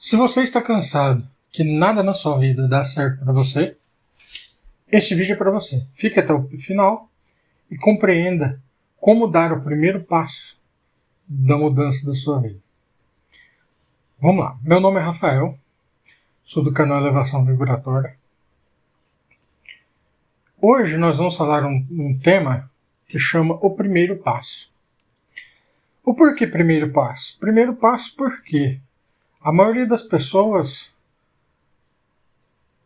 Se você está cansado que nada na sua vida dá certo para você, este vídeo é para você. Fique até o final e compreenda como dar o primeiro passo da mudança da sua vida. Vamos lá. Meu nome é Rafael, sou do canal Elevação Vibratória. Hoje nós vamos falar um tema que chama o primeiro passo. O porquê primeiro passo? Primeiro passo porque a maioria das pessoas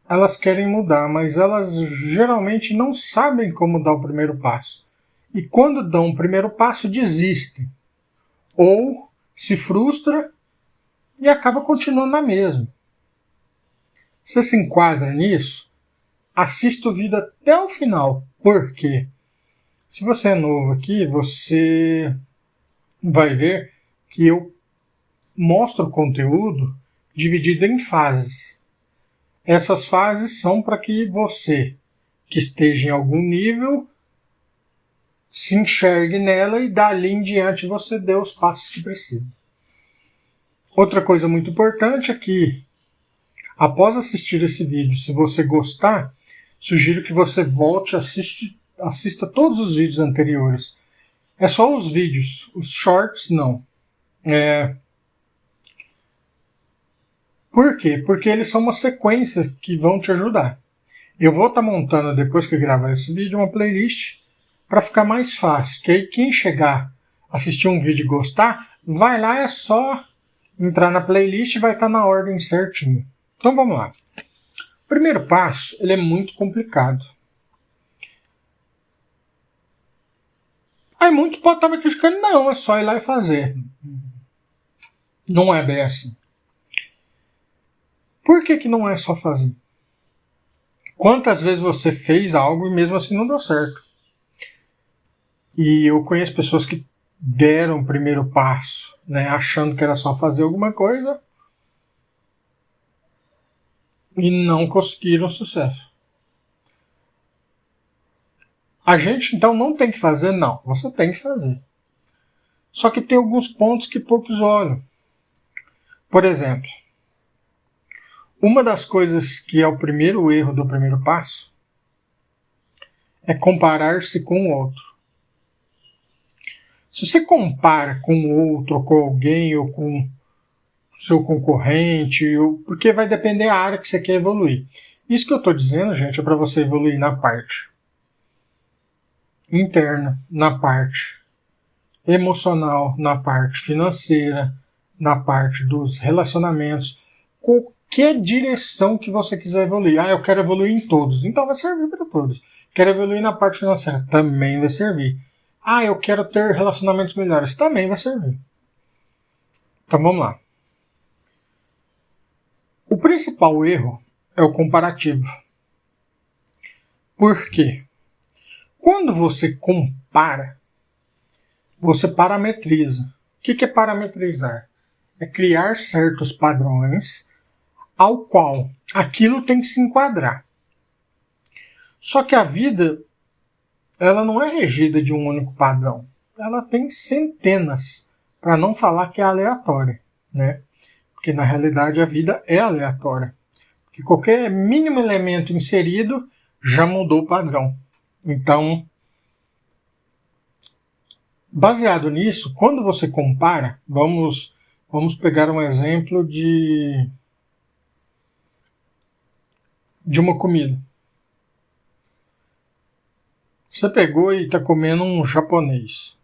elas querem mudar, mas elas geralmente não sabem como dar o primeiro passo. E quando dão o primeiro passo, desistem. Ou se frustra e acaba continuando na mesma. Você se enquadra nisso? Assista o vídeo até o final. Por quê? Se você é novo aqui, você vai ver que eu mostro o conteúdo dividido em fases. Essas fases são para que você, que esteja em algum nível, se enxergue nela e dali em diante você dê os passos que precisa. Outra coisa muito importante é que, após assistir esse vídeo, se você gostar, sugiro que você volte e assista todos os vídeos anteriores. É só os vídeos, os shorts não. Por quê? Porque eles são uma sequência que vão te ajudar. Eu vou estar montando, depois que eu gravar esse vídeo, uma playlist para ficar mais fácil. Que aí quem chegar, assistir um vídeo e gostar, vai lá, é só entrar na playlist e vai estar na ordem certinho. Então vamos lá. O primeiro passo, ele é muito complicado. Aí muitos podem estar me criticando, não, é só ir lá e fazer. Não é bem assim. Por que não é só fazer? Quantas vezes você fez algo e mesmo assim não deu certo? E eu conheço pessoas que deram o primeiro passo, né, achando que era só fazer alguma coisa e não conseguiram sucesso. A gente então não tem que fazer? Não, você tem que fazer. Só que tem alguns pontos que poucos olham. Por exemplo, uma das coisas que é o primeiro erro do primeiro passo é comparar-se com o outro. Se você compara com o outro, ou com alguém, ou com o seu concorrente, porque vai depender da área que você quer evoluir. Isso que eu estou dizendo, gente, é para você evoluir na parte interna, na parte emocional, na parte financeira, na parte dos relacionamentos, qualquer direção que você quiser evoluir. Ah, eu quero evoluir em todos, então vai servir para todos. Quero evoluir na parte financeira, também vai servir. Ah, eu quero ter relacionamentos melhores, também vai servir. Então vamos lá. O principal erro é o comparativo. Por quê? Quando você compara, você parametriza. O que é parametrizar? É criar certos padrões ao qual aquilo tem que se enquadrar. Só que a vida, ela não é regida de um único padrão. Ela tem centenas, para não falar que é aleatória, né? Porque na realidade a vida é aleatória. Porque qualquer mínimo elemento inserido já mudou o padrão. Então, baseado nisso, quando você compara, vamos pegar um exemplo de uma comida. Você pegou e está comendo um japonês.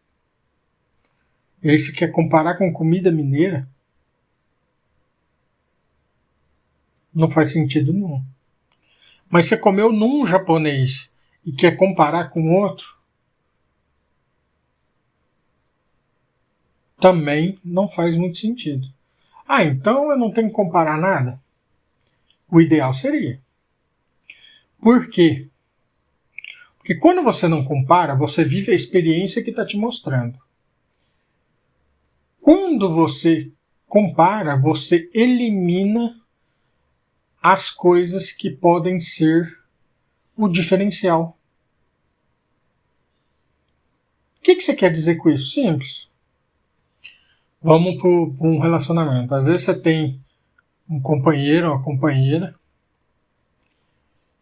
E aí você quer comparar com comida mineira? Não faz sentido nenhum. Mas você comeu num japonês e quer comparar com outro? Também não faz muito sentido. Ah, então eu não tenho que comparar nada? O ideal seria. Por quê? Porque quando você não compara, você vive a experiência que está te mostrando. Quando você compara, você elimina as coisas que podem ser o diferencial. O que você quer dizer com isso? Simples. Vamos para um relacionamento. Às vezes você tem um companheiro ou uma companheira,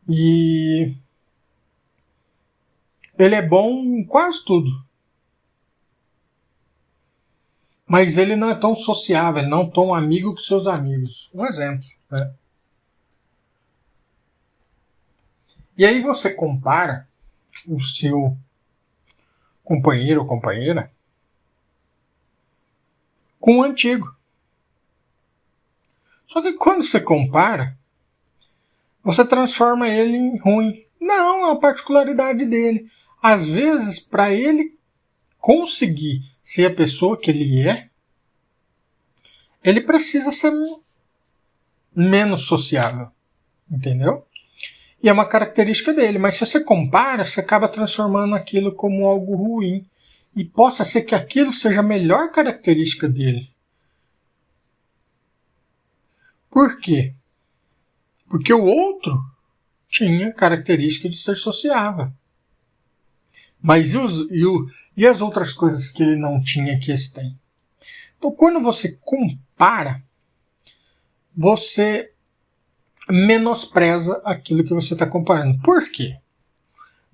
e ele é bom em quase tudo, mas ele não é tão sociável, ele não é tão amigo que seus amigos. Um exemplo, né? E aí você compara o seu companheiro ou companheira com o antigo. Só que quando você compara, você transforma ele em ruim. Não, é uma particularidade dele. Às vezes, para ele conseguir ser a pessoa que ele é, ele precisa ser menos sociável. Entendeu? E é uma característica dele. Mas se você compara, você acaba transformando aquilo como algo ruim. E possa ser que aquilo seja a melhor característica dele. Por quê? Porque o outro tinha característica de ser sociável. Mas e as outras coisas que ele não tinha que esse tem? Então, quando você compara, você menospreza aquilo que você está comparando. Por quê?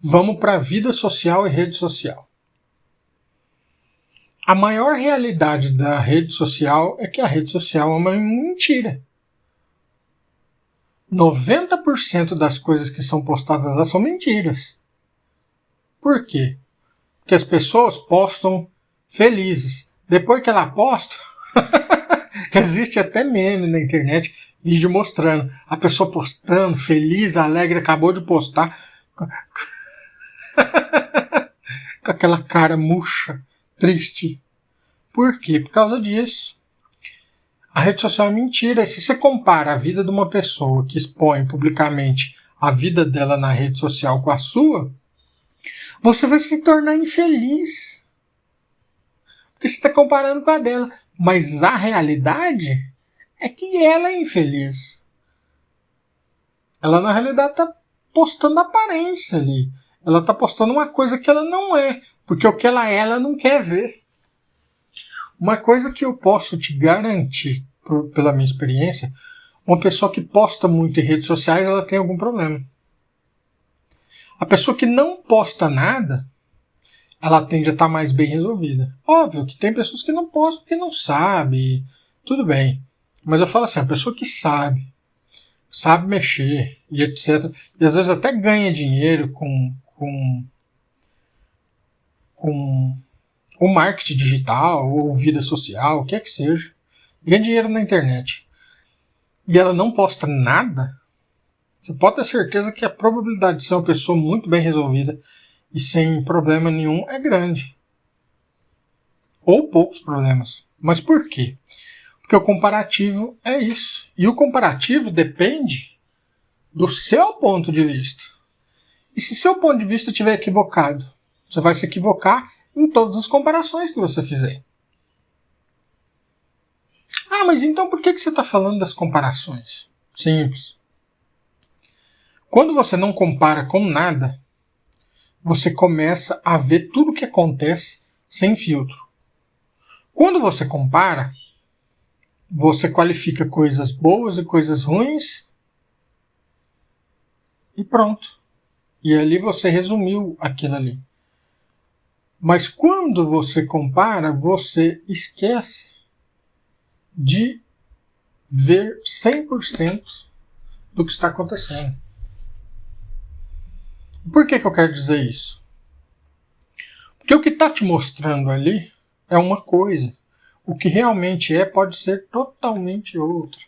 Vamos para a vida social e rede social. A maior realidade da rede social é que a rede social é uma mentira. 90% das coisas que são postadas lá são mentiras. Por quê? Porque as pessoas postam felizes. Depois que ela posta, existe até meme na internet, vídeo mostrando a pessoa postando, feliz, alegre, acabou de postar, com aquela cara murcha, triste. Por quê? Por causa disso. A rede social é mentira. E se você compara a vida de uma pessoa que expõe publicamente a vida dela na rede social com a sua, você vai se tornar infeliz. Porque você está comparando com a dela. Mas a realidade é que ela é infeliz. Ela, na realidade, está postando aparência ali. Ela está postando uma coisa que ela não é. Porque o que ela é, ela não quer ver. Uma coisa que eu posso te garantir, pela minha experiência, uma pessoa que posta muito em redes sociais, ela tem algum problema. A pessoa que não posta nada, ela tende a estar mais bem resolvida. Óbvio que tem pessoas que não postam porque não sabem, tudo bem. Mas eu falo assim, a pessoa que sabe mexer e etc. E às vezes até ganha dinheiro com o marketing digital ou vida social, o que é que seja. Ganha dinheiro na internet. E ela não posta nada, você pode ter certeza que a probabilidade de ser uma pessoa muito bem resolvida e sem problema nenhum é grande. Ou poucos problemas. Mas por quê? Porque o comparativo é isso. E o comparativo depende do seu ponto de vista. E se seu ponto de vista estiver equivocado, você vai se equivocar em todas as comparações que você fizer. Ah, mas então por que você está falando das comparações? Simples. Quando você não compara com nada, você começa a ver tudo o que acontece sem filtro. Quando você compara, você qualifica coisas boas e coisas ruins e pronto. E ali você resumiu aquilo ali. Mas quando você compara, você esquece de ver 100% do que está acontecendo. Por que eu quero dizer isso? Porque o que está te mostrando ali é uma coisa. O que realmente é pode ser totalmente outra.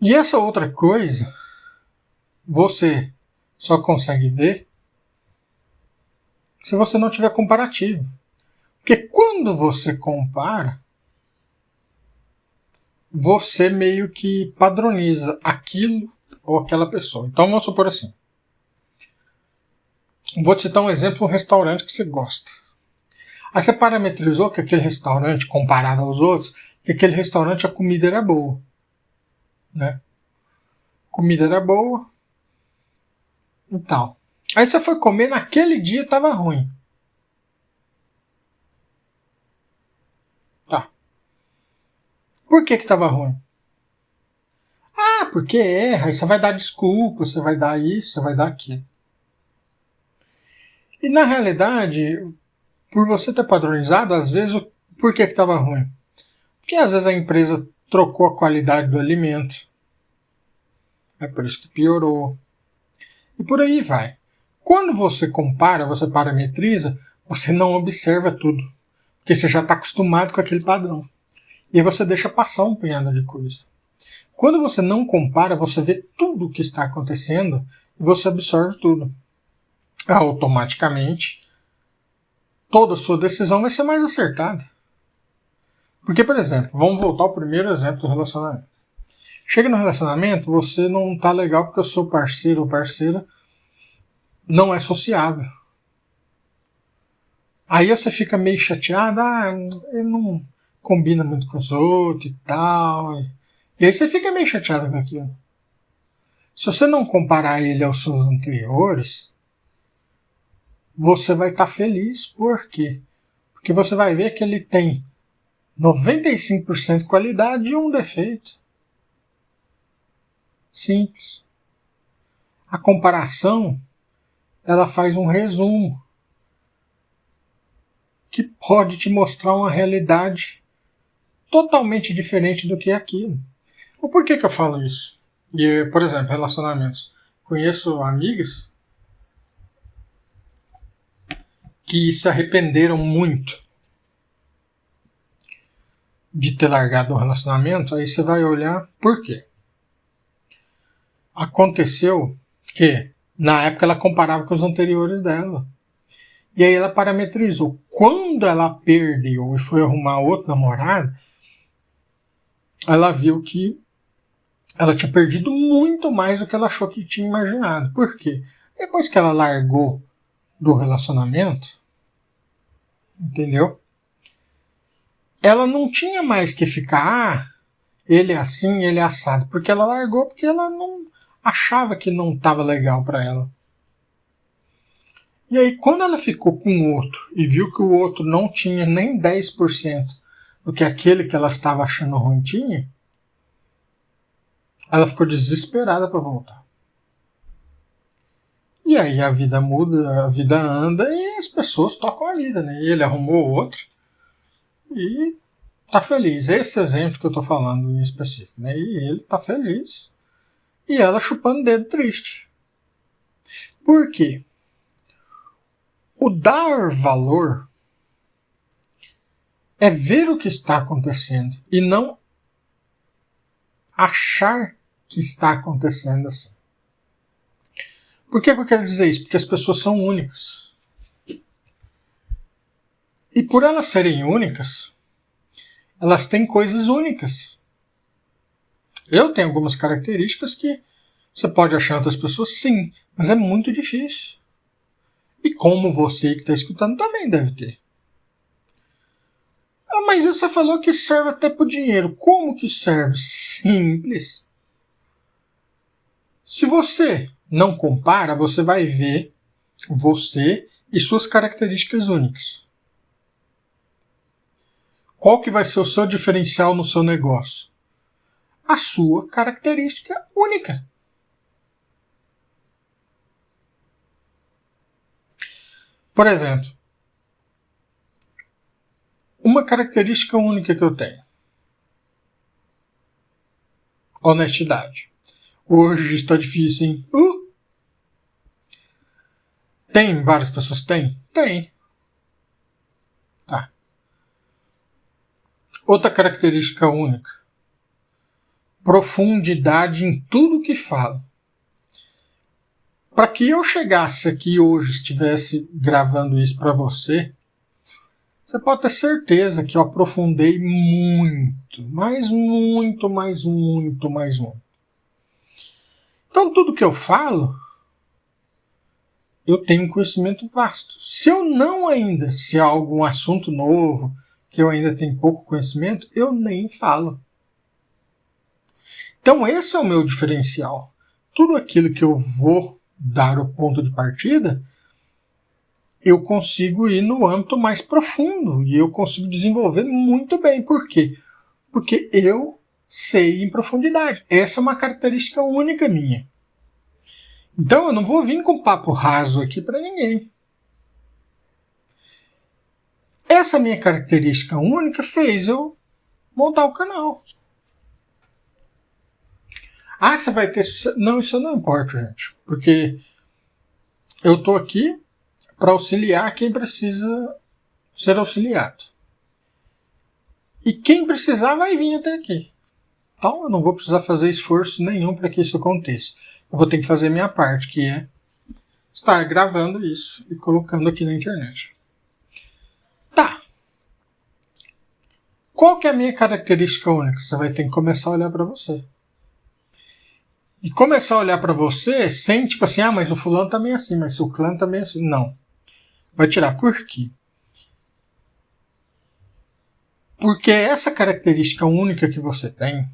E essa outra coisa, você só consegue ver se você não tiver comparativo. Porque quando você compara, você meio que padroniza aquilo ou aquela pessoa. Então vamos supor assim. Vou te citar um exemplo, um restaurante que você gosta. Aí você parametrizou que aquele restaurante, comparado aos outros, que aquele restaurante a comida era boa. Né? A comida era boa e tal. Aí você foi comer, naquele dia estava ruim. Tá. Por que estava ruim? Ah, porque erra, aí você vai dar desculpa, você vai dar isso, você vai dar aquilo. E na realidade, por você ter padronizado, às vezes, por que estava ruim? Porque às vezes a empresa trocou a qualidade do alimento. É por isso que piorou. E por aí vai. Quando você compara, você parametriza, você não observa tudo. Porque você já está acostumado com aquele padrão. E aí você deixa passar um punhado de coisa. Quando você não compara, você vê tudo o que está acontecendo e você absorve tudo. Automaticamente, toda a sua decisão vai ser mais acertada. Porque, por exemplo, vamos voltar ao primeiro exemplo do relacionamento. Chega no relacionamento, você não está legal porque o seu parceiro ou parceira não é sociável. Aí você fica meio chateado, ele não combina muito com os outros e tal. E aí você fica meio chateado com aquilo. Se você não comparar ele aos seus anteriores, você vai estar feliz. Por quê? Porque você vai ver que ele tem 95% de qualidade e um defeito. Simples. A comparação, ela faz um resumo que pode te mostrar uma realidade totalmente diferente do que é aquilo. O porquê que eu falo isso? E, por exemplo, relacionamentos. Conheço amigas que se arrependeram muito de ter largado um relacionamento. Aí você vai olhar por quê. Aconteceu que, na época, ela comparava com os anteriores dela. E aí ela parametrizou. Quando ela perdeu e foi arrumar outro namorado, ela viu que ela tinha perdido muito mais do que ela achou que tinha imaginado. Por quê? Depois que ela largou do relacionamento, entendeu? Ela não tinha mais que ficar, ele é assim, ele é assado, porque ela largou porque ela não achava que não estava legal para ela. E aí, quando ela ficou com o outro e viu que o outro não tinha nem 10% do que aquele que ela estava achando ruim tinha, ela ficou desesperada para voltar. E aí a vida muda, a vida anda e as pessoas tocam a vida, né? E ele arrumou outro e tá feliz. Esse exemplo que eu tô falando em específico, né? E ele tá feliz. E ela chupando o dedo triste. Por quê? O dar valor é ver o que está acontecendo e não achar que está acontecendo assim. Por que eu quero dizer isso? Porque as pessoas são únicas. E por elas serem únicas, elas têm coisas únicas. Eu tenho algumas características que você pode achar em outras pessoas, sim, mas é muito difícil. E como você que está escutando também deve ter. Ah, mas você falou que serve até para o dinheiro. Como que serve? Simples. Se você não compara, você vai ver você e suas características únicas. Qual que vai ser o seu diferencial no seu negócio? A sua característica única. Por exemplo, uma característica única que eu tenho. Honestidade. Hoje está difícil, hein? Tem várias pessoas? Tem. Tá. Outra característica única. Profundidade em tudo que falo. Para que eu chegasse aqui hoje, estivesse gravando isso para você, você pode ter certeza que eu aprofundei muito, mas muito, mais muito, mais muito. Então, tudo que eu falo, eu tenho um conhecimento vasto. Se eu não ainda, se há algum assunto novo, que eu ainda tenho pouco conhecimento, eu nem falo. Então, esse é o meu diferencial. Tudo aquilo que eu vou dar o ponto de partida, eu consigo ir no âmbito mais profundo e eu consigo desenvolver muito bem. Por quê? Porque eu sei em profundidade. Essa é uma característica única minha. Então eu não vou vir com papo raso aqui para ninguém. Essa minha característica única fez eu montar o canal. Ah, você vai ter sucesso. Não, isso não importa, gente. Porque eu tô aqui para auxiliar quem precisa ser auxiliado. E quem precisar vai vir até aqui. Então eu não vou precisar fazer esforço nenhum para que isso aconteça. Eu vou ter que fazer a minha parte, que é estar gravando isso e colocando aqui na internet. Tá. Qual que é a minha característica única? Você vai ter que começar a olhar para você. E começar a olhar para você sem tipo assim, ah, mas o fulano também é assim, mas o clã também é assim. Não. Vai tirar. Por quê? Porque essa característica única que você tem,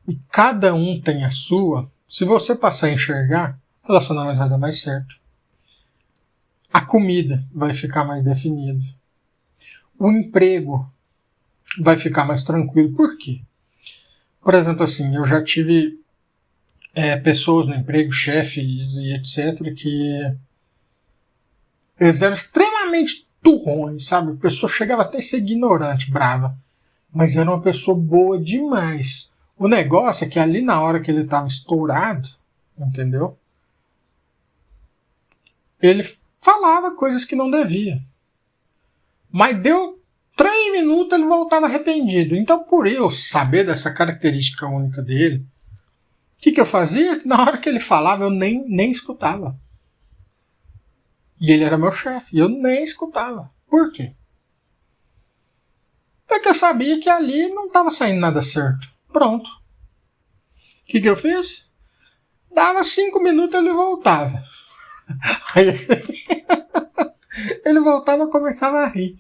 e cada um tem a sua, se você passar a enxergar, o relacionamento vai dar mais certo. A comida vai ficar mais definida. O emprego vai ficar mais tranquilo. Por quê? Por exemplo, assim, eu já tive pessoas no emprego, chefes e etc., que eles eram extremamente turrões, sabe? A pessoa chegava até a ser ignorante, brava. Mas era uma pessoa boa demais. O negócio é que ali na hora que ele estava estourado, entendeu? Ele falava coisas que não devia. Mas deu 3 minutos ele voltava arrependido. Então, por eu saber dessa característica única dele, o que eu fazia? Na hora que ele falava, eu nem escutava. E ele era meu chefe, e eu nem escutava. Por quê? Porque eu sabia que ali não estava saindo nada certo. Pronto. O que eu fiz? Dava 5 minutos e ele voltava. Aí ele voltava e começava a rir.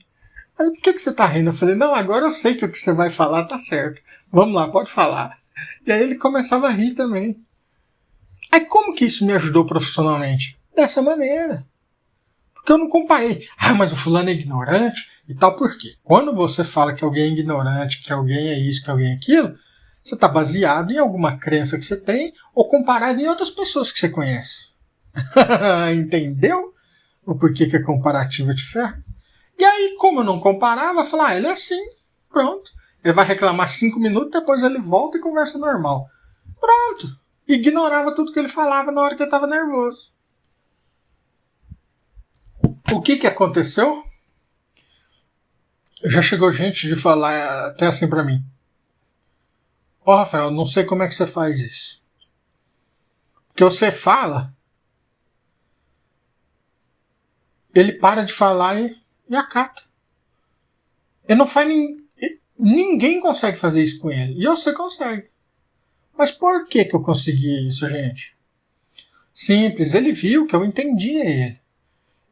Aí, por que você tá rindo? Eu falei, não, agora eu sei que o que você vai falar tá certo. Vamos lá, pode falar. E aí ele começava a rir também. Aí como que isso me ajudou profissionalmente? Dessa maneira. Porque eu não comparei. Ah, mas o fulano é ignorante e tal. Por quê? Quando você fala que alguém é ignorante, que alguém é isso, que alguém é aquilo, você está baseado em alguma crença que você tem ou comparado em outras pessoas que você conhece. Entendeu? O porquê que é comparativo de ferro? E aí, como eu não comparava, eu falava, ele é assim. Pronto. Ele vai reclamar 5 minutos, depois ele volta e conversa normal. Pronto. Ignorava tudo que ele falava na hora que eu estava nervoso. O que aconteceu? Já chegou gente de falar até assim pra mim. Ó, Rafael, não sei como é que você faz isso. Porque você fala, ele para de falar e acata. Ele não faz ninguém consegue fazer isso com ele. E você consegue. Mas por que eu consegui isso, gente? Simples, ele viu que eu entendia ele.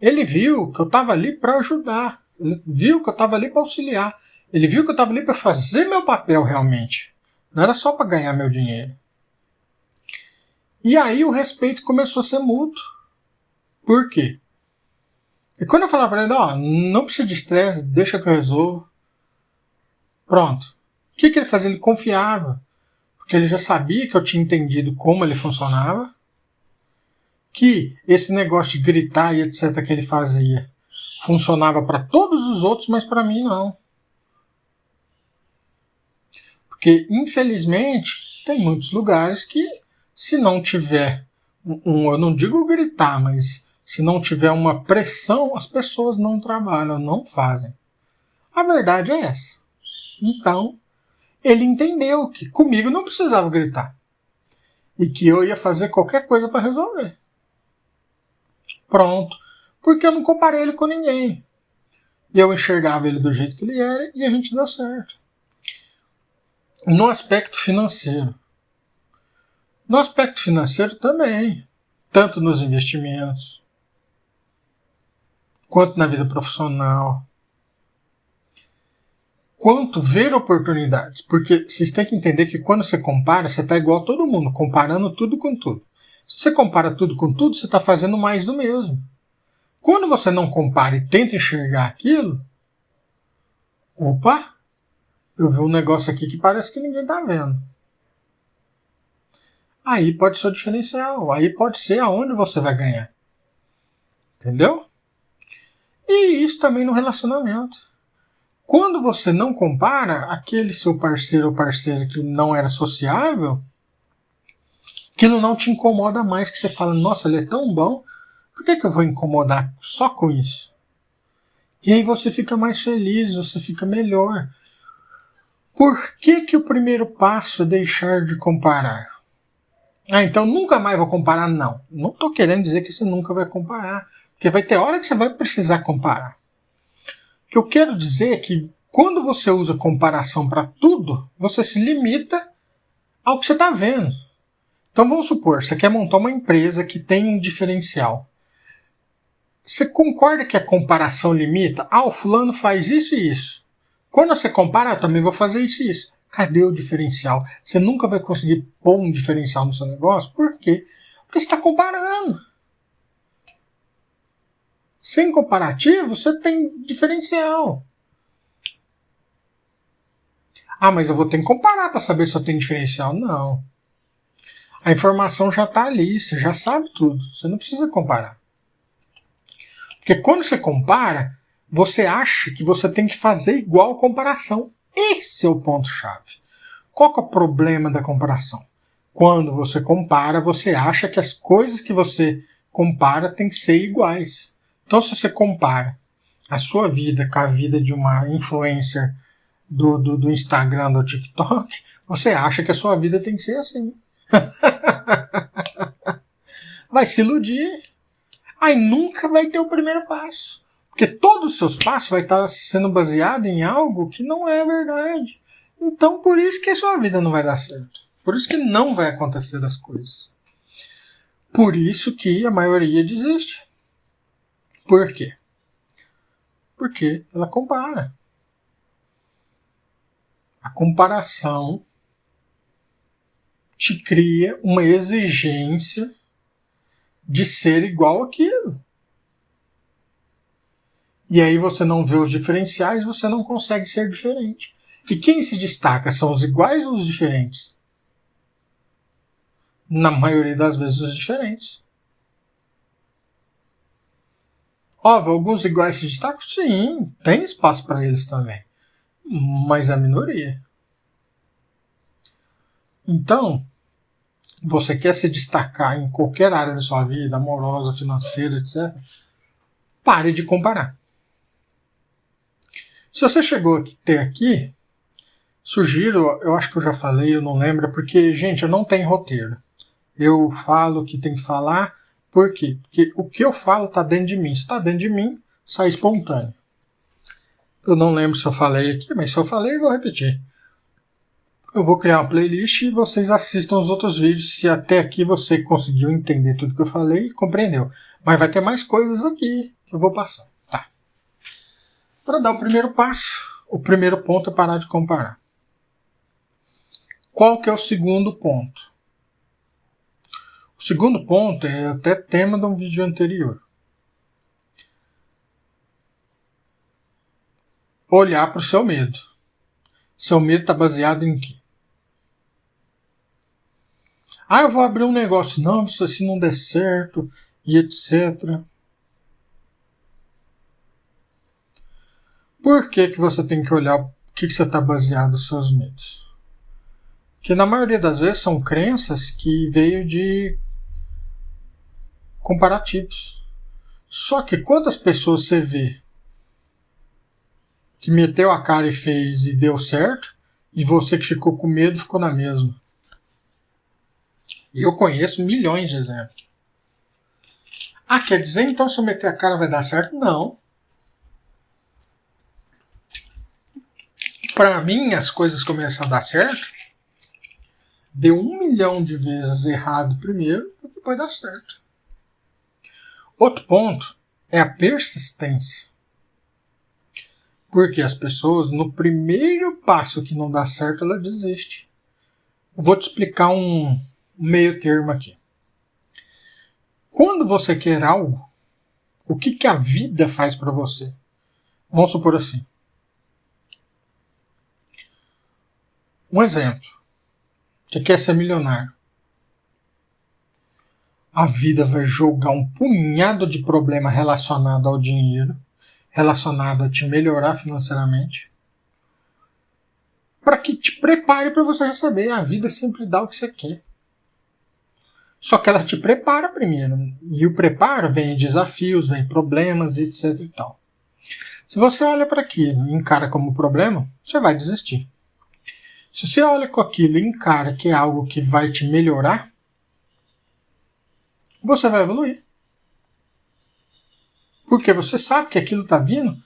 Ele viu que eu estava ali para ajudar. Ele viu que eu estava ali para auxiliar. Ele viu que eu estava ali para fazer meu papel realmente. Não era só para ganhar meu dinheiro. E aí o respeito começou a ser mútuo. Por quê? E quando eu falava para ele, ó, não precisa de estresse, deixa que eu resolvo. Pronto. O que ele fazia? Ele confiava. Porque ele já sabia que eu tinha entendido como ele funcionava. Que esse negócio de gritar e etc. que ele fazia funcionava para todos os outros, mas para mim não. Porque, infelizmente, tem muitos lugares que, se não tiver eu não digo gritar, mas se não tiver uma pressão, as pessoas não trabalham, não fazem. A verdade é essa. Então, ele entendeu que comigo não precisava gritar. E que eu ia fazer qualquer coisa para resolver. Pronto. Porque eu não comparei ele com ninguém. E eu enxergava ele do jeito que ele era e a gente deu certo. No aspecto financeiro. No aspecto financeiro também. Tanto nos investimentos, quanto na vida profissional. Quanto ver oportunidades. Porque vocês têm que entender que quando você compara, você está igual a todo mundo, comparando tudo com tudo. Se você compara tudo com tudo, você está fazendo mais do mesmo. Quando você não compara e tenta enxergar aquilo, opa, eu vi um negócio aqui que parece que ninguém tá vendo. Aí pode ser o diferencial. Aí pode ser aonde você vai ganhar. Entendeu? E isso também no relacionamento. Quando você não compara, aquele seu parceiro ou parceira que não era sociável, aquilo não te incomoda mais, que você fala, nossa, ele é tão bom, por que eu vou incomodar só com isso? E aí você fica mais feliz, você fica melhor. Por que o primeiro passo é deixar de comparar? Então nunca mais vou comparar? Não. Não estou querendo dizer que você nunca vai comparar. Porque vai ter hora que você vai precisar comparar. O que eu quero dizer é que quando você usa comparação para tudo, você se limita ao que você está vendo. Então vamos supor, você quer montar uma empresa que tem um diferencial. Você concorda que a comparação limita? O fulano faz isso e isso. Quando você compara, eu também vou fazer isso e isso. Cadê o diferencial? Você nunca vai conseguir pôr um diferencial no seu negócio. Por quê? Porque você está comparando. Sem comparativo, você tem diferencial. Mas eu vou ter que comparar para saber se eu tenho diferencial. Não. A informação já está ali, você já sabe tudo. Você não precisa comparar. Porque quando você compara, você acha que você tem que fazer igual a comparação. Esse é o ponto-chave. Qual que é o problema da comparação? Quando você compara, você acha que as coisas que você compara têm que ser iguais. Então, se você compara a sua vida com a vida de uma influencer do Instagram, do TikTok, você acha que a sua vida tem que ser assim. Vai se iludir. Aí nunca vai ter o primeiro passo. Porque todos os seus passos vai estar sendo baseado em algo que não é verdade. Então, por isso que a sua vida não vai dar certo. Por isso que não vai acontecer as coisas. Por isso que a maioria desiste. Por quê? Porque ela compara. A comparação te cria uma exigência de ser igual àquilo. E aí você não vê os diferenciais, você não consegue ser diferente. E quem se destaca são os iguais ou os diferentes? Na maioria das vezes os diferentes. Óbvio, alguns iguais se destacam? Sim, tem espaço para eles também. Mas é a minoria. Então, você quer se destacar em qualquer área da sua vida, amorosa, financeira, etc., pare de comparar. Se você chegou até aqui, sugiro, eu acho que eu já falei, eu não lembro, porque, gente, eu não tenho roteiro. Eu falo o que tem que falar, por quê? Porque o que eu falo está dentro de mim. Se está dentro de mim, sai espontâneo. Eu não lembro se eu falei aqui, mas se eu falei, eu vou repetir. Eu vou criar uma playlist e vocês assistam os outros vídeos se até aqui você conseguiu entender tudo que eu falei e compreendeu. Mas vai ter mais coisas aqui que eu vou passar. Tá. Para dar o primeiro passo, o primeiro ponto é parar de comparar. Qual que é o segundo ponto? O segundo ponto é até tema de um vídeo anterior. Olhar para o seu medo. Seu medo está baseado em quê? Eu vou abrir um negócio. Não, isso assim não der certo, e etc. Por que você tem que olhar o que você está baseado os seus medos? Porque na maioria das vezes são crenças que veio de comparativos. Só que quantas pessoas você vê que meteu a cara e fez e deu certo, e você que ficou com medo ficou na mesma? E eu conheço milhões de exemplos. Quer dizer então se eu meter a cara vai dar certo? Não. Para mim, as coisas começam a dar certo, deu 1 milhão de vezes errado primeiro, para depois dar certo. Outro ponto é a persistência. Porque as pessoas, no primeiro passo que não dá certo, ela desiste. Eu vou te explicar um meio termo aqui. Quando você quer algo, o que a vida faz para você? Vamos supor assim. Um exemplo. Você quer ser milionário. A vida vai jogar um punhado de problema relacionado ao dinheiro, relacionado a te melhorar financeiramente, para que te prepare para você receber. A vida sempre dá o que você quer. Só que ela te prepara primeiro. E o preparo vem desafios, vem problemas, etc e tal. Se você olha para aquilo e encara como problema, você vai desistir. Se você olha com aquilo e encara que é algo que vai te melhorar, você vai evoluir. Porque você sabe que aquilo está vindo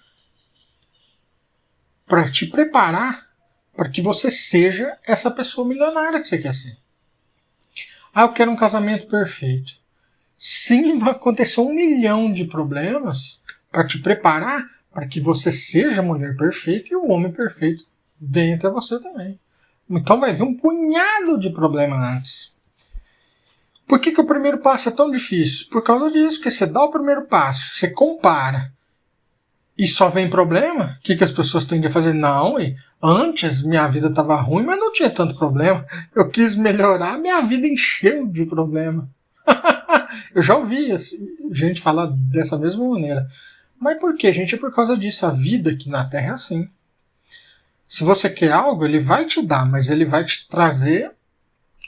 para te preparar para que você seja essa pessoa milionária que você quer ser. Ah, eu quero um casamento perfeito. Sim, vai acontecer 1 milhão de problemas para te preparar para que você seja a mulher perfeita e o homem perfeito venha até você também. Então vai vir um punhado de problema antes. Por que o primeiro passo é tão difícil? Por causa disso, que você dá o primeiro passo, você compara e só vem problema. O que as pessoas tendem a fazer? Não, e antes minha vida estava ruim, mas não tinha tanto problema. Eu quis melhorar, minha vida encheu de problema. Eu já ouvi gente falar dessa mesma maneira. Mas por quê, gente? É por causa disso. A vida aqui na Terra é assim. Se você quer algo, ele vai te dar, mas ele vai te trazer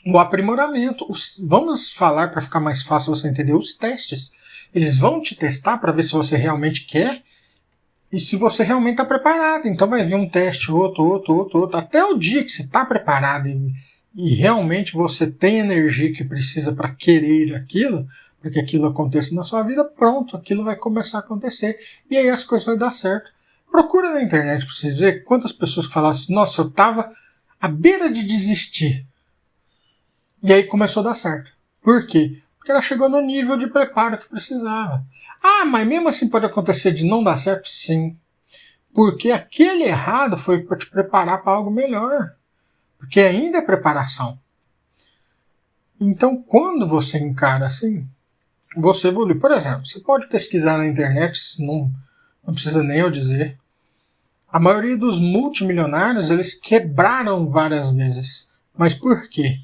o aprimoramento. Vamos falar para ficar mais fácil você entender os testes. Eles vão te testar para ver se você realmente quer e se você realmente está preparado. Então vai vir um teste, outro. Até o dia que você está preparado e realmente você tem a energia que precisa para querer aquilo, para que aquilo aconteça na sua vida, pronto, aquilo vai começar a acontecer. E aí as coisas vão dar certo. Procura na internet para vocês verem quantas pessoas que falaram assim, nossa, eu estava à beira de desistir. E aí começou a dar certo. Por quê? Porque ela chegou no nível de preparo que precisava. Ah, mas mesmo assim pode acontecer de não dar certo? Sim. Porque aquele errado foi para te preparar para algo melhor. Porque ainda é preparação. Então, quando você encara assim, você evolui. Por exemplo, você pode pesquisar na internet, não precisa nem eu dizer. A maioria dos multimilionários, eles quebraram várias vezes. Mas por quê?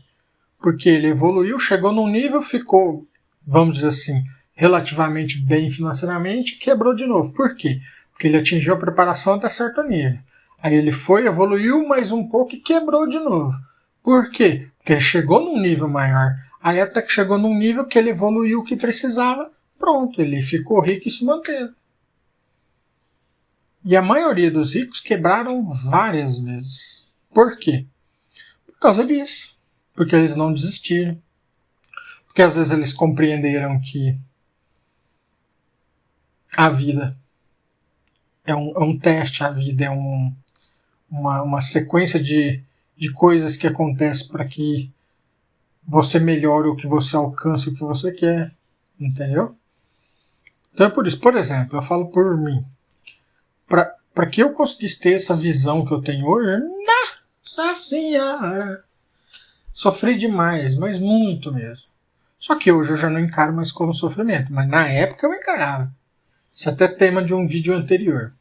Porque ele evoluiu, chegou num nível, ficou, vamos dizer assim, relativamente bem financeiramente, quebrou de novo. Por quê? Porque ele atingiu a preparação até certo nível. Aí ele foi, evoluiu mais um pouco e quebrou de novo. Por quê? Porque ele chegou num nível maior. Aí até que chegou num nível que ele evoluiu o que precisava, pronto, ele ficou rico e se manteve. E a maioria dos ricos quebraram várias vezes. Por quê? Por causa disso. Porque eles não desistiram. Porque às vezes eles compreenderam que a vida é um teste, a vida é uma sequência de coisas que acontecem para que você melhore o que você alcance, o que você quer. Entendeu? Então é por isso. Por exemplo, eu falo por mim. Para que eu conseguisse ter essa visão que eu tenho hoje, nossa senhora, sofri demais, mas muito mesmo. Só que hoje eu já não encaro mais como sofrimento, mas na época eu encarava. Isso é até tema de um vídeo anterior.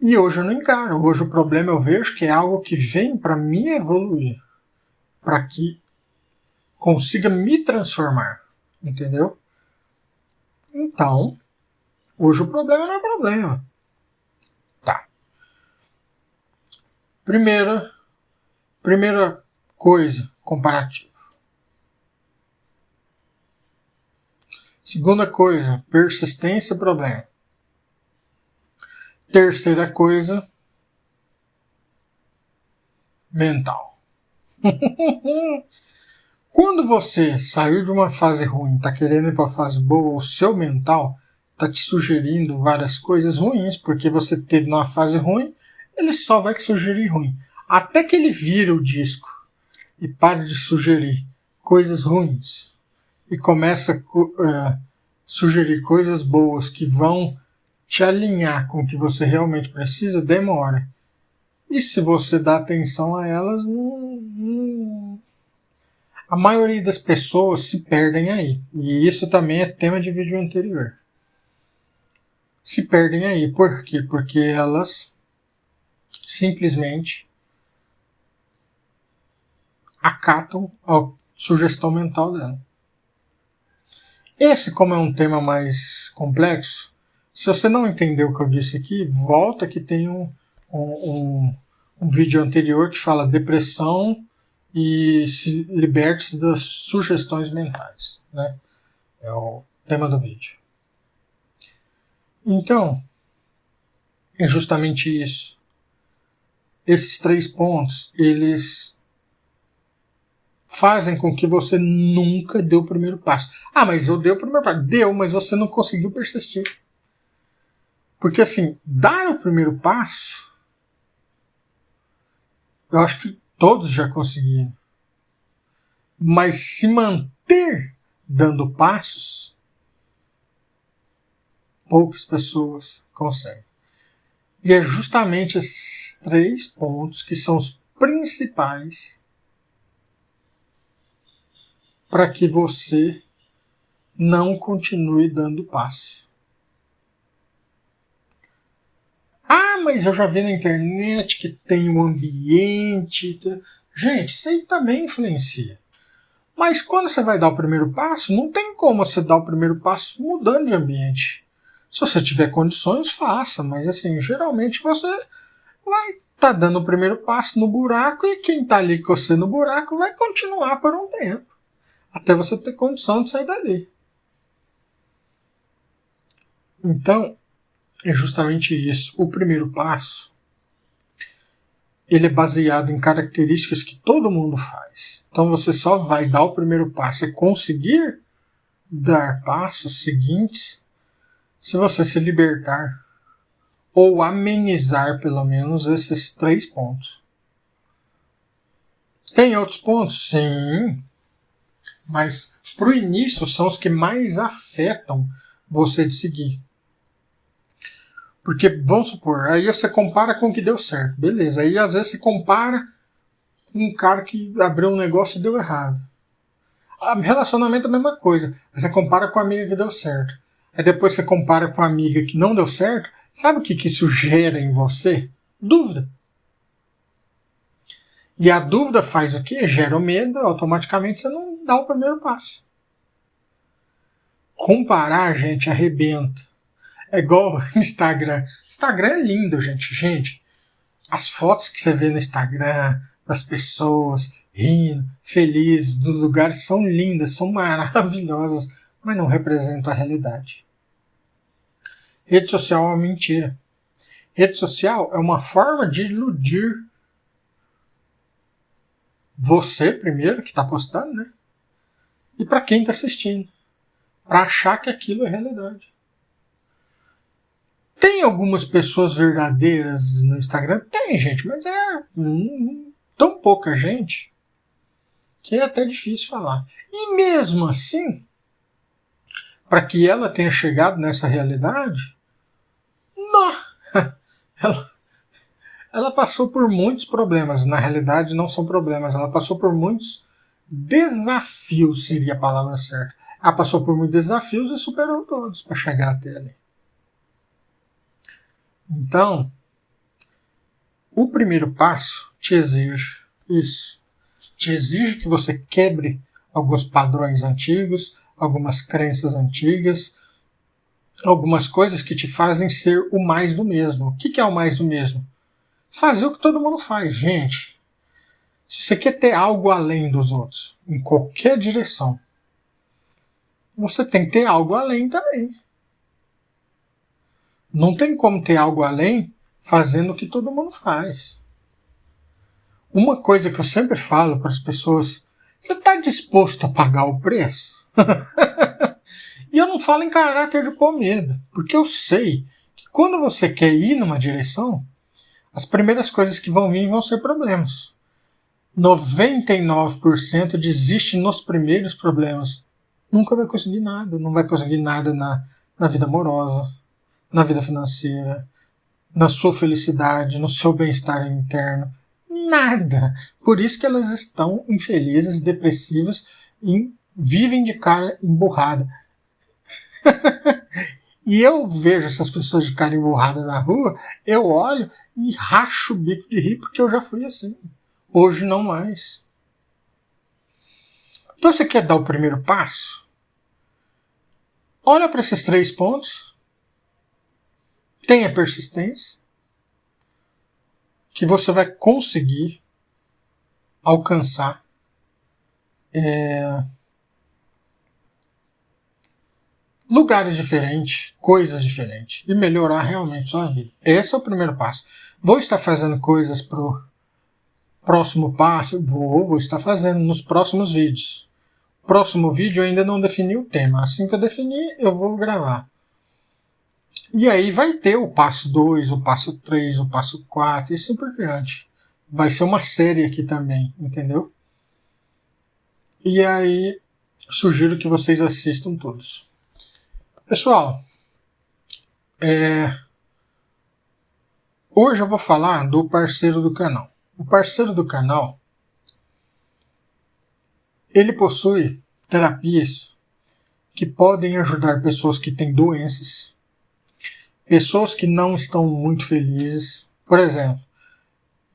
E hoje eu não encaro. Hoje o problema eu vejo que é algo que vem para me evoluir, para que consiga me transformar, entendeu? Então, hoje o problema não é problema. Tá. Primeira coisa, comparativo. Segunda coisa, persistência, problema. Terceira coisa, mental. Quando você saiu de uma fase ruim, está querendo ir para a fase boa, o seu mental está te sugerindo várias coisas ruins, porque você teve numa fase ruim, ele só vai te sugerir ruim. Até que ele vira o disco e pare de sugerir coisas ruins e começa a sugerir coisas boas que vão te alinhar com o que você realmente precisa, demora. E se você dá atenção a elas, a maioria das pessoas se perdem aí. E isso também é tema de vídeo anterior. Se perdem aí. Por quê? Porque elas simplesmente acatam a sugestão mental dela. Esse, como é um tema mais complexo, se você não entendeu o que eu disse aqui, volta que tem um vídeo anterior que fala depressão e se liberte das sugestões mentais, né? É o tema do vídeo. Então, é justamente isso. Esses 3 pontos, eles fazem com que você nunca dê o primeiro passo. Ah, mas eu dei o primeiro passo. Deu, mas você não conseguiu persistir. Porque assim, dar o primeiro passo, eu acho que todos já conseguiram. Mas se manter dando passos, poucas pessoas conseguem. E é justamente esses 3 pontos que são os principais para que você não continue dando passo. Ah, mas eu já vi na internet que tem um ambiente. Gente, isso aí também influencia. Mas quando você vai dar o primeiro passo, não tem como você dar o primeiro passo mudando de ambiente. Se você tiver condições, faça, mas assim, geralmente você vai estar dando o primeiro passo no buraco e quem está ali com você no buraco vai continuar por um tempo, até você ter condição de sair dali. Então, é justamente isso. O primeiro passo, ele é baseado em características que todo mundo faz. Então você só vai dar o primeiro passo e conseguir dar passos seguintes se você se libertar ou amenizar pelo menos esses 3 pontos. Tem outros pontos? Sim, mas para o início são os que mais afetam você de seguir. Porque, vamos supor, aí você compara com o que deu certo, beleza. Aí às vezes você compara com um cara que abriu um negócio e deu errado. Relacionamento é a mesma coisa. Você compara com a amiga que deu certo. Aí depois você compara com a amiga que não deu certo. Sabe o que isso gera em você? Dúvida. E a dúvida faz o quê? Gera o medo, automaticamente você não dá o primeiro passo. Comparar, gente, arrebenta. É igual Instagram. Instagram é lindo, gente. Gente, as fotos que você vê no Instagram das pessoas rindo, felizes, dos lugares são lindas, são maravilhosas, mas não representam a realidade. Rede social é uma mentira. Rede social é uma forma de iludir você, primeiro, que está postando, né? E para quem está assistindo. Para achar que aquilo é realidade. Tem algumas pessoas verdadeiras no Instagram? Tem, gente, mas é tão pouca gente que é até difícil falar. E mesmo assim, para que ela tenha chegado nessa realidade, não, ela passou por muitos problemas. Na realidade, não são problemas. Ela passou por muitos desafios, seria a palavra certa. Ela passou por muitos desafios e superou todos para chegar até ali. Então, o primeiro passo te exige isso. Te exige que você quebre alguns padrões antigos, algumas crenças antigas, algumas coisas que te fazem ser o mais do mesmo. O que é o mais do mesmo? Fazer o que todo mundo faz, gente. Se você quer ter algo além dos outros, em qualquer direção, você tem que ter algo além também. Não tem como ter algo além fazendo o que todo mundo faz. Uma coisa que eu sempre falo para as pessoas, você está disposto a pagar o preço? E eu não falo em caráter de pôr medo, porque eu sei que quando você quer ir numa direção, as primeiras coisas que vão vir vão ser problemas. 99% desiste nos primeiros problemas. Nunca vai conseguir nada. Não vai conseguir nada na vida amorosa, na vida financeira, na sua felicidade, no seu bem-estar interno. Nada. Por isso que elas estão infelizes, depressivas e vivem de cara emburrada. E eu vejo essas pessoas de cara emburrada na rua, eu olho e racho o bico de rir porque eu já fui assim. Hoje não mais. Então você quer dar o primeiro passo? Olha para esses 3 pontos. Tenha persistência. Que você vai conseguir alcançar lugares diferentes, coisas diferentes e melhorar realmente sua vida. Esse é o primeiro passo. Vou estar fazendo coisas pro próximo passo? Vou estar fazendo nos próximos vídeos. Próximo vídeo eu ainda não defini o tema. Assim que eu definir, eu vou gravar. E aí vai ter o passo 2, o passo 3, o passo 4 e assim por diante. Vai ser uma série aqui também, entendeu? E aí, sugiro que vocês assistam todos. Pessoal, hoje eu vou falar do parceiro do canal. O parceiro do canal, ele possui terapias que podem ajudar pessoas que têm doenças, pessoas que não estão muito felizes. Por exemplo,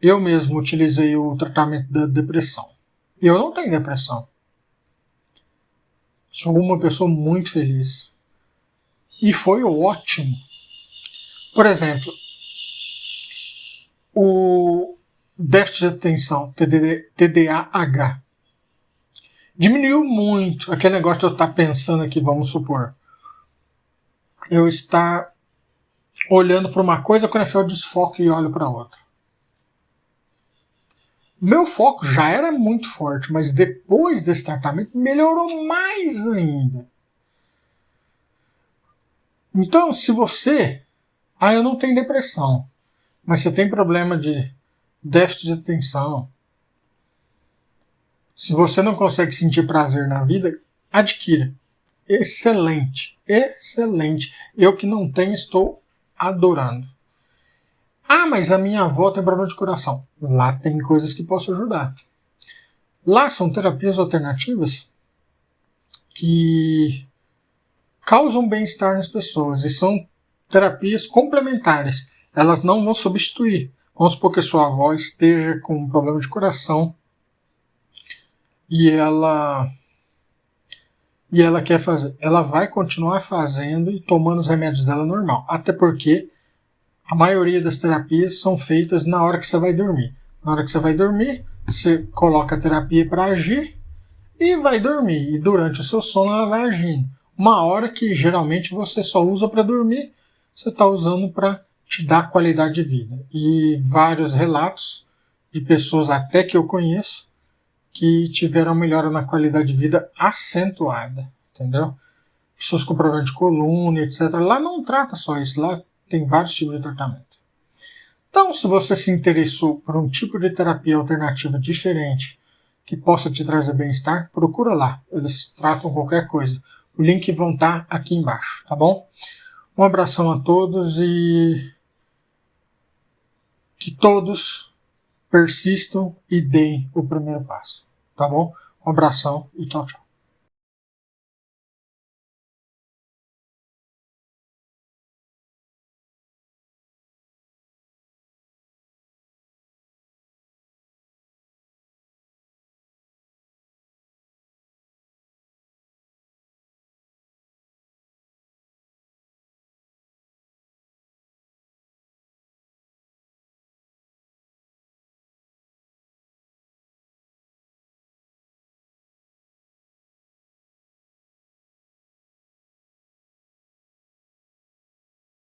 eu mesmo utilizei o tratamento da depressão. Eu não tenho depressão. Sou uma pessoa muito feliz. E foi ótimo. Por exemplo, o déficit de atenção, TDAH, diminuiu muito aquele negócio de eu estar pensando aqui, vamos supor. Eu estar olhando para uma coisa, quando eu desfoco e olho para outra. Meu foco já era muito forte, mas depois desse tratamento melhorou mais ainda. Então, se você... eu não tenho depressão, mas você tem problema de déficit de atenção. Se você não consegue sentir prazer na vida, adquira. Excelente, excelente. Eu que não tenho, estou adorando. Mas a minha avó tem problema de coração. Lá tem coisas que posso ajudar. Lá são terapias alternativas que causam bem-estar nas pessoas e são terapias complementares. Elas não vão substituir. Vamos supor que a sua avó esteja com um problema de coração e ela quer fazer. Ela vai continuar fazendo e tomando os remédios dela normal. Até porque a maioria das terapias são feitas na hora que você vai dormir. Na hora que você vai dormir, você coloca a terapia para agir e vai dormir. E durante o seu sono ela vai agindo. Uma hora que geralmente você só usa para dormir, você está usando para te dar qualidade de vida. E vários relatos de pessoas até que eu conheço que tiveram melhora na qualidade de vida acentuada. Entendeu? Pessoas com problema de coluna, etc. Lá não trata só isso. Lá tem vários tipos de tratamento. Então, se você se interessou por um tipo de terapia alternativa diferente que possa te trazer bem-estar, procura lá. Eles tratam qualquer coisa. O link vão estar aqui embaixo, tá bom? Um abração a todos e que todos persistam e deem o primeiro passo, tá bom? Um abração e tchau, tchau.